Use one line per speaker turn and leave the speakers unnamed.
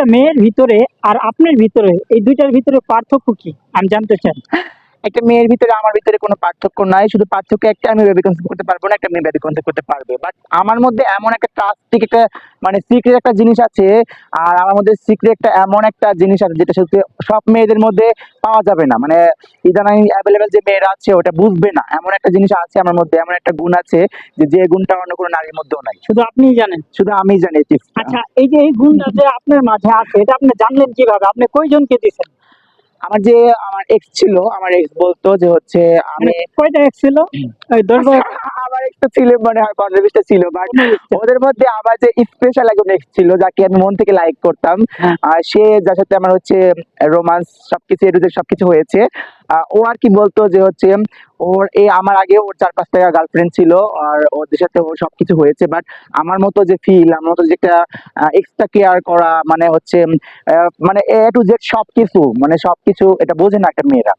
একটা মেয়ের ভিতরে আর আপনার ভিতরে এই দুইটার ভিতরে পার্থক্য কি আমি জানতে চাই।
একটা মেয়ের ভিতরে আমার ভিতরে কোনো পার্থক্য নাই, শুধু পার্থক্য একটা, আমি বেবি কনসেপ্ট করতে পারবো না, একটা মেয়ে বেবি কনসেপ্ট করতে পারবে। বাট আমার মধ্যে এমন একটা ট্রাস্টিক একটা মানে সিক্রেট একটা জিনিস আছে, আর আমার মধ্যে সিক্রেট একটা এমন একটা জিনিস আছে যেটা সত্যি সব মেয়েদের মধ্যে পাওয়া যাবে না। মানে ইদানিং অ্যাভেলেবেল যে মেয়েরা আছে ওটা বুঝবে না, এমন একটা জিনিস আছে আমার মধ্যে, এমন একটা গুণ আছে যে গুণটা অন্য কোনো নারীর মধ্যেও নাই।
শুধু আপনিই জানেন।
শুধু আমি জানি এই টিপসটা।
আচ্ছা, এই যে এই গুণটা যে আপনার মাঝে আছে এটা আপনি জানলেন কিভাবে? আপনি কয়জনকে দিয়েছেন?
আমার এক্স ছিল, আমার এক্স বলতো যে হচ্ছে
মানে
আমি
কয়টা ex ছিল? ওই 10 বার?
আমার এক্স তো ছিল, মানে হয় 15-20টা ছিল, বাট
15-20 টা।
ওদের মধ্যে আবার যে স্পেশাল একজন এক্স ছিল যাকে আমি মন থেকে লাইক করতাম,
হ্যাঁ।
আর সে যার সাথে আমার হচ্ছে রোমান্স সবকিছু এ টু জেড সবকিছু হয়েছে। ও আর কি বলতো যে হচ্ছে ওর আমার আগে ওর 4-5টা গার্লফ্রেন্ড ছিল, আর ওদের সাথে ওর সবকিছু হয়েছে, বাট আমার মতো যে ফিল, আমার মতো যে একটা এক্সট্রা কেয়ার করা, মানে হচ্ছে মানে এ টু জেড সবকিছু, মানে সবকিছু এটা বোঝে না একটা মেয়েরা।